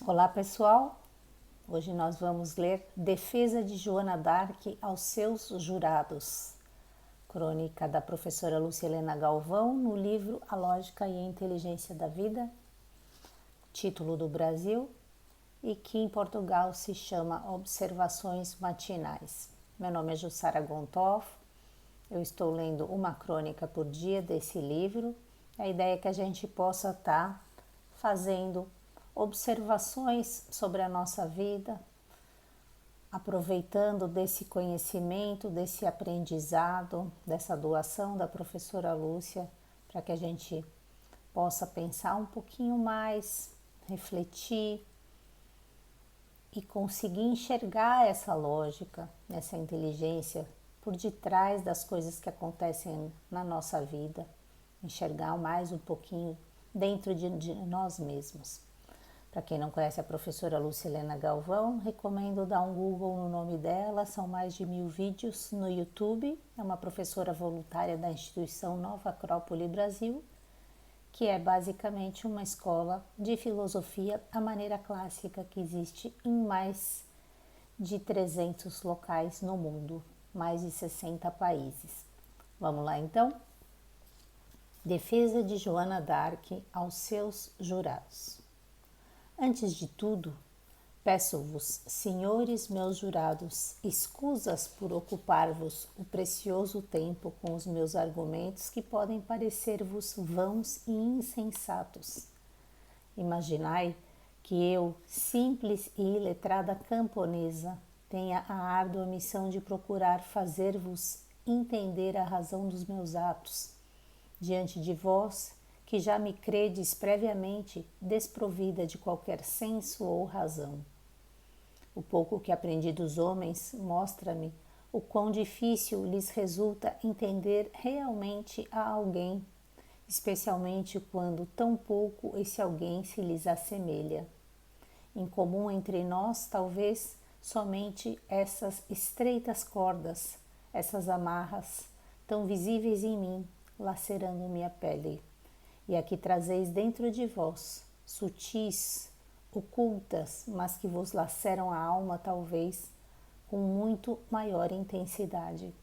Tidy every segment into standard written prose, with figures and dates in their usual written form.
Olá pessoal, hoje nós vamos ler Defesa de Joana d'Arc aos seus jurados, crônica da professora Lúcia Helena Galvão no livro A Lógica e a Inteligência da Vida, título do Brasil, e que em Portugal se chama Observações Matinais. Meu nome é Jussara Gontoff, eu estou lendo uma crônica por dia desse livro. A ideia é que a gente possa estar fazendo observações sobre a nossa vida, aproveitando desse conhecimento, desse aprendizado, dessa doação da professora Lúcia, para que a gente possa pensar um pouquinho mais, refletir e conseguir enxergar essa lógica, essa inteligência por detrás das coisas que acontecem na nossa vida, enxergar mais um pouquinho dentro de nós mesmos. Para quem não conhece a professora Lúcia Helena Galvão, recomendo dar um Google no nome dela, são mais de 1000 vídeos no YouTube. É uma professora voluntária da instituição Nova Acrópole Brasil, que é basicamente uma escola de filosofia à maneira clássica que existe em mais de 300 locais no mundo, mais de 60 países. Vamos lá então? Defesa de Joana d'Arc aos seus jurados. Antes de tudo, peço-vos, senhores meus jurados, escusas por ocupar-vos o precioso tempo com os meus argumentos que podem parecer-vos vãos e insensatos. Imaginai que eu, simples e iletrada camponesa, tenha a árdua missão de procurar fazer-vos entender a razão dos meus atos, diante de vós, que já me credes previamente desprovida de qualquer senso ou razão. O pouco que aprendi dos homens mostra-me o quão difícil lhes resulta entender realmente a alguém, especialmente quando tão pouco esse alguém se lhes assemelha. Em comum entre nós, talvez, somente essas estreitas cordas, essas amarras, tão visíveis em mim, lacerando minha pele. E a que trazeis dentro de vós, sutis, ocultas, mas que vos laceram a alma talvez com muito maior intensidade.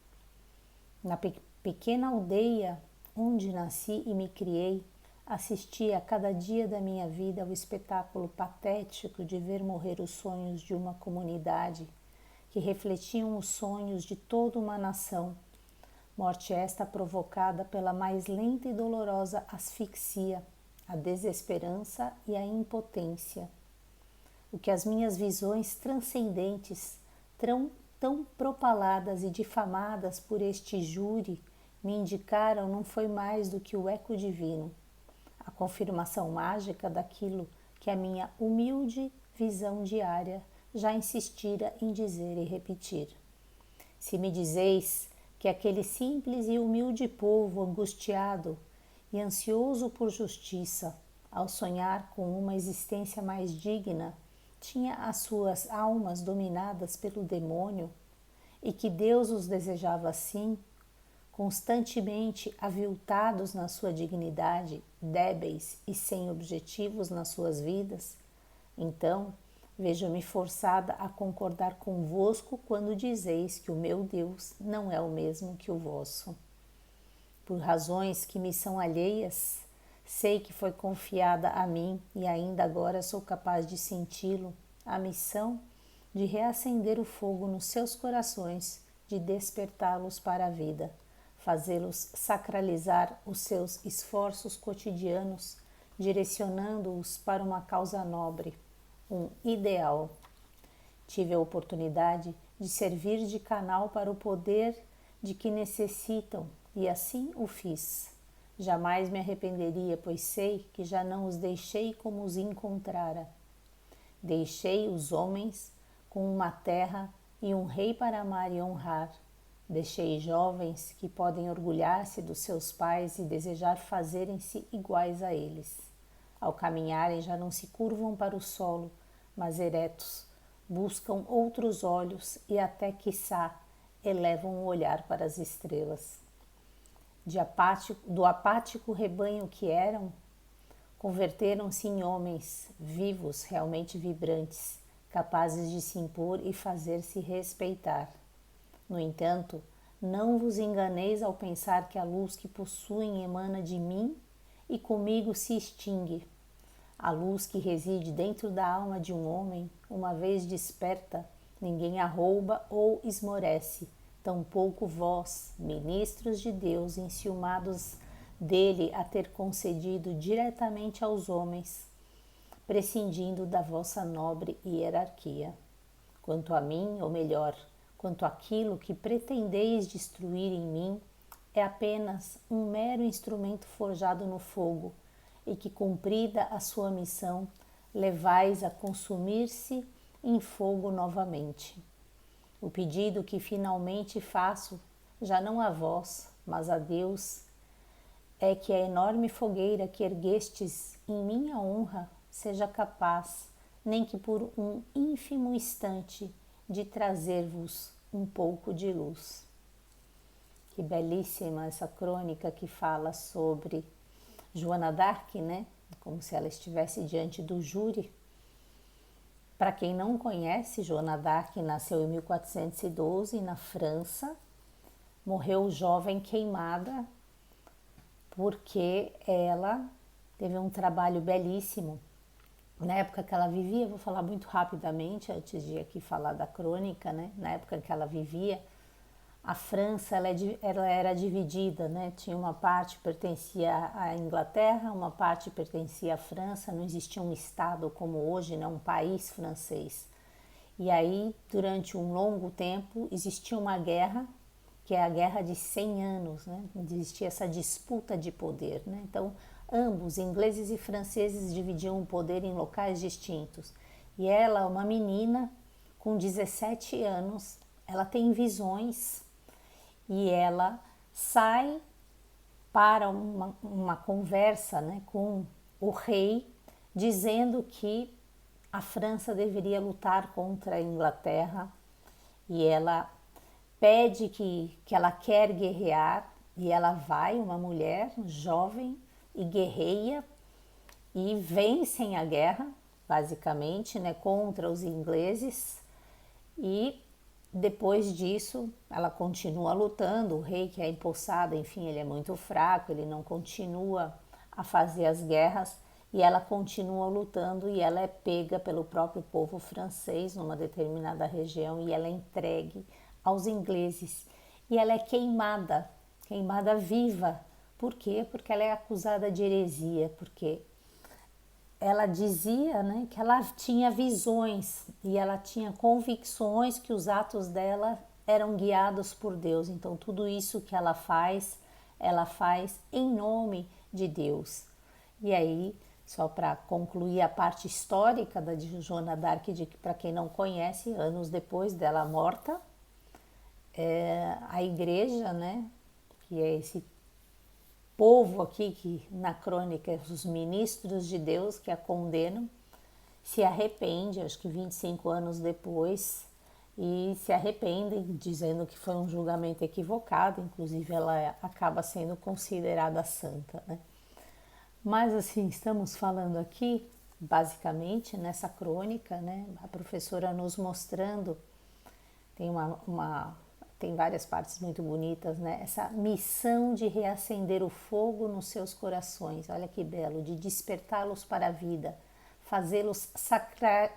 Na pequena aldeia onde nasci e me criei, assisti a cada dia da minha vida ao espetáculo patético de ver morrer os sonhos de uma comunidade que refletiam os sonhos de toda uma nação. Morte esta provocada pela mais lenta e dolorosa asfixia, a desesperança e a impotência. O que as minhas visões transcendentes, tão propaladas e difamadas por este júri, me indicaram não foi mais do que o eco divino, a confirmação mágica daquilo que a minha humilde visão diária já insistira em dizer e repetir. Se me dizeis que aquele simples e humilde povo angustiado e ansioso por justiça, ao sonhar com uma existência mais digna, tinha as suas almas dominadas pelo demônio e que Deus os desejava assim, constantemente aviltados na sua dignidade, débeis e sem objetivos nas suas vidas, então vejo-me forçada a concordar convosco quando dizeis que o meu Deus não é o mesmo que o vosso. Por razões que me são alheias, sei que foi confiada a mim e ainda agora sou capaz de senti-lo, a missão de reacender o fogo nos seus corações, de despertá-los para a vida, fazê-los sacralizar os seus esforços cotidianos, direcionando-os para uma causa nobre, um ideal. Tive a oportunidade de servir de canal para o poder de que necessitam e assim o fiz. Jamais me arrependeria, pois sei que já não os deixei como os encontrara. Deixei os homens com uma terra e um rei para amar e honrar. Deixei jovens que podem orgulhar-se dos seus pais e desejar fazerem-se iguais a eles. Ao caminharem já não se curvam para o solo, mas eretos, buscam outros olhos e até, quiçá, elevam o olhar para as estrelas. Do apático rebanho que eram, converteram-se em homens vivos, realmente vibrantes, capazes de se impor e fazer-se respeitar. No entanto, não vos enganeis ao pensar que a luz que possuem emana de mim e comigo se extingue. A luz que reside dentro da alma de um homem, uma vez desperta, ninguém a rouba ou esmorece, tampouco vós, ministros de Deus, enciumados dele a ter concedido diretamente aos homens, prescindindo da vossa nobre hierarquia. Quanto a mim, ou melhor, quanto àquilo que pretendeis destruir em mim, é apenas um mero instrumento forjado no fogo, e que, cumprida a sua missão, levais a consumir-se em fogo novamente. O pedido que finalmente faço, já não a vós, mas a Deus, é que a enorme fogueira que erguestes em minha honra seja capaz, nem que por um ínfimo instante, de trazer-vos um pouco de luz. Que belíssima essa crônica que fala sobre Joana d'Arc, né? Como se ela estivesse diante do júri. Para quem não conhece, Joana d'Arc nasceu em 1412 na França, morreu jovem queimada porque ela teve um trabalho belíssimo. Na época que ela vivia, vou falar muito rapidamente antes de aqui falar da crônica, né? Na época que ela vivia, a França ela era dividida, né? Tinha uma parte que pertencia à Inglaterra, uma parte pertencia à França, não existia um estado como hoje, né? Um país francês. E aí, durante um longo tempo, existia uma guerra, que é a Guerra de 100 anos, né? Existia essa disputa de poder, né? Então, ambos, ingleses e franceses, dividiam o poder em locais distintos. E ela, uma menina com 17 anos, ela tem visões e ela sai para uma conversa, né, com o rei, dizendo que a França deveria lutar contra a Inglaterra, e ela pede que ela quer guerrear, e ela vai, uma mulher jovem, e guerreia e vencem a guerra, basicamente, né, contra os ingleses. E depois disso ela continua lutando. O rei, que é empossado, enfim, ele é muito fraco, ele não continua a fazer as guerras, e ela continua lutando, e ela é pega pelo próprio povo francês numa determinada região, e ela é entregue aos ingleses, e ela é queimada viva. Por quê? Porque ela é acusada de heresia, porque ela dizia, né, que ela tinha visões e ela tinha convicções que os atos dela eram guiados por Deus. Então, tudo isso que ela faz em nome de Deus. E aí, só para concluir a parte histórica da Joana d'Arc, para quem não conhece, anos depois dela morta, a igreja, né, que é esse povo aqui, que na crônica, os ministros de Deus que a condenam, se arrepende, acho que 25 anos depois, e se arrependem, dizendo que foi um julgamento equivocado. Inclusive ela acaba sendo considerada santa, né? Mas assim, estamos falando aqui basicamente nessa crônica, né, a professora nos mostrando, tem várias partes muito bonitas, né? Essa missão de reacender o fogo nos seus corações, olha que belo, de despertá-los para a vida, fazê-los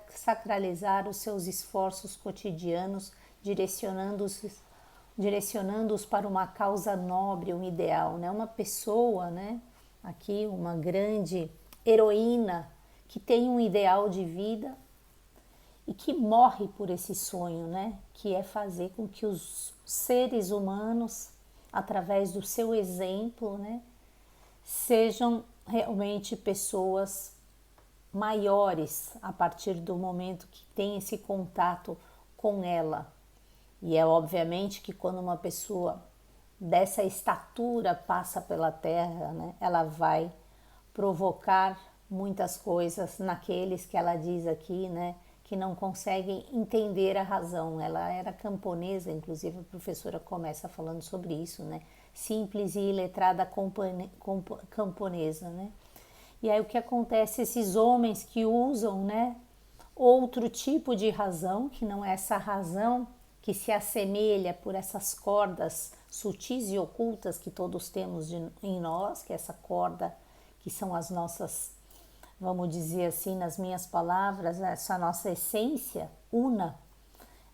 sacralizar os seus esforços cotidianos, direcionando-os para uma causa nobre, um ideal, né? Uma pessoa, né? Aqui uma grande heroína que tem um ideal de vida e que morre por esse sonho, né? Que é fazer com que os seres humanos, através do seu exemplo, né, sejam realmente pessoas maiores a partir do momento que tem esse contato com ela. E é obviamente que quando uma pessoa dessa estatura passa pela Terra, né, ela vai provocar muitas coisas naqueles que ela diz aqui, né, que não conseguem entender a razão. Ela era camponesa, inclusive a professora começa falando sobre isso, né, simples e iletrada camponesa, né. E aí o que acontece? Esses homens que usam, né, outro tipo de razão, que não é essa razão que se assemelha por essas cordas sutis e ocultas que todos temos em nós, que é essa corda que são as nossas, vamos dizer assim, nas minhas palavras, essa nossa essência una.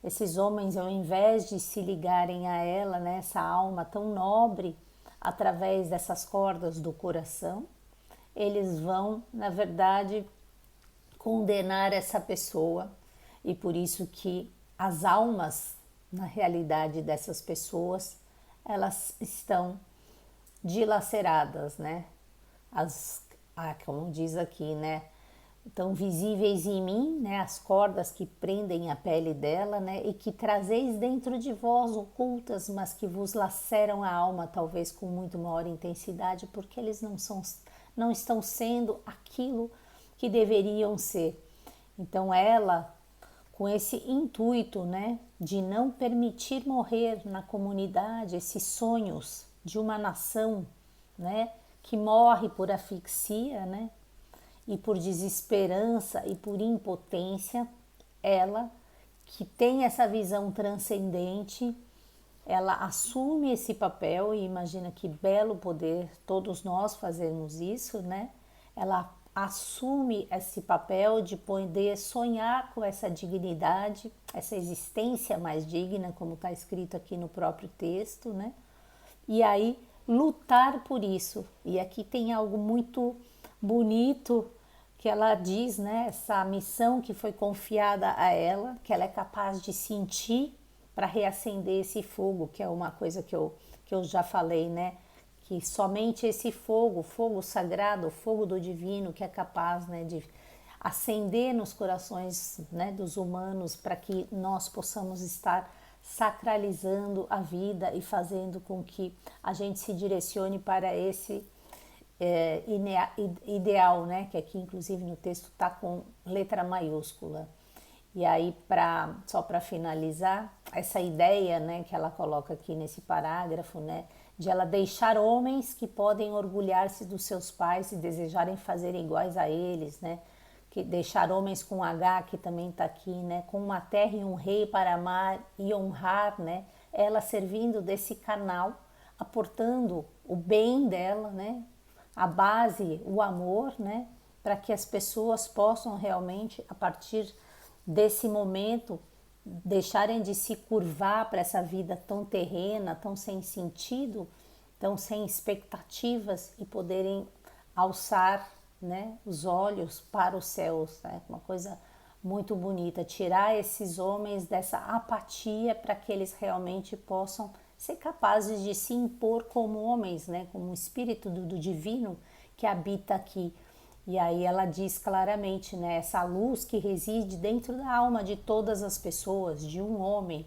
Esses homens, ao invés de se ligarem a ela, né, essa alma tão nobre, através dessas cordas do coração, eles vão, na verdade, condenar essa pessoa. E por isso que as almas, na realidade dessas pessoas, elas estão dilaceradas, né? Como diz aqui, né? Estão visíveis em mim, né? As cordas que prendem a pele dela, né? E que trazeis dentro de vós ocultas, mas que vos laceram a alma, talvez com muito maior intensidade, porque eles não estão sendo aquilo que deveriam ser. Então ela, com esse intuito, né, de não permitir morrer na comunidade esses sonhos de uma nação, né, que morre por asfixia, né, e por desesperança e por impotência, ela que tem essa visão transcendente, ela assume esse papel, e imagina que belo poder todos nós fazermos isso, né? Ela assume esse papel de poder sonhar com essa dignidade, essa existência mais digna, como está escrito aqui no próprio texto, né? E aí lutar por isso. E aqui tem algo muito bonito que ela diz, né? Essa missão que foi confiada a ela, que ela é capaz de sentir para reacender esse fogo, que é uma coisa que eu já falei, né? Que somente esse fogo, fogo sagrado, fogo do divino, que é capaz, né, de acender nos corações, né, dos humanos, para que nós possamos estar sacralizando a vida e fazendo com que a gente se direcione para esse ideal, né, que aqui inclusive no texto está com letra maiúscula. E aí, só para finalizar, essa ideia, né, que ela coloca aqui nesse parágrafo, né, de ela deixar homens que podem orgulhar-se dos seus pais e desejarem fazer iguais a eles, né, que deixar homens com H, que também está aqui, né, com uma terra e um rei para amar e honrar, né, ela servindo desse canal, aportando o bem dela, né, a base, o amor, né, para que as pessoas possam realmente, a partir desse momento, deixarem de se curvar para essa vida tão terrena, tão sem sentido, tão sem expectativas, e poderem alçar, né, os olhos para os céus, né? Uma coisa muito bonita, tirar esses homens dessa apatia para que eles realmente possam ser capazes de se impor como homens, né, como um espírito do divino que habita aqui. E aí ela diz claramente, né, essa luz que reside dentro da alma de todas as pessoas, de um homem,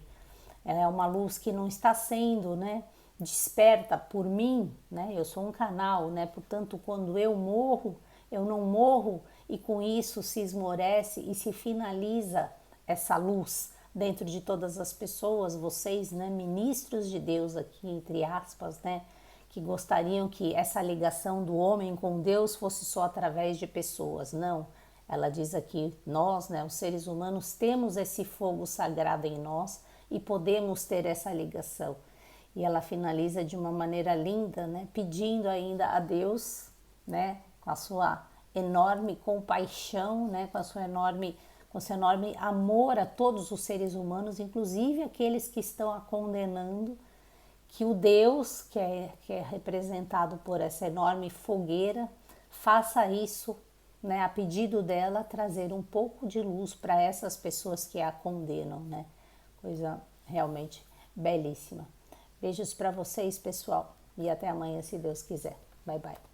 ela é uma luz que não está sendo, né, desperta por mim, né, eu sou um canal, né, portanto quando eu morro, eu não morro e com isso se esmorece e se finaliza essa luz dentro de todas as pessoas, vocês, né, ministros de Deus aqui, entre aspas, né, que gostariam que essa ligação do homem com Deus fosse só através de pessoas. Não, ela diz aqui, nós, né, os seres humanos, temos esse fogo sagrado em nós e podemos ter essa ligação. E ela finaliza de uma maneira linda, né, pedindo ainda a Deus, né, com a sua enorme compaixão, né, com seu enorme amor a todos os seres humanos, inclusive aqueles que estão a condenando, que o Deus, que é representado por essa enorme fogueira, faça isso, né, a pedido dela, trazer um pouco de luz para essas pessoas que a condenam, né? Coisa realmente belíssima. Beijos para vocês, pessoal, e até amanhã, se Deus quiser. Bye, bye.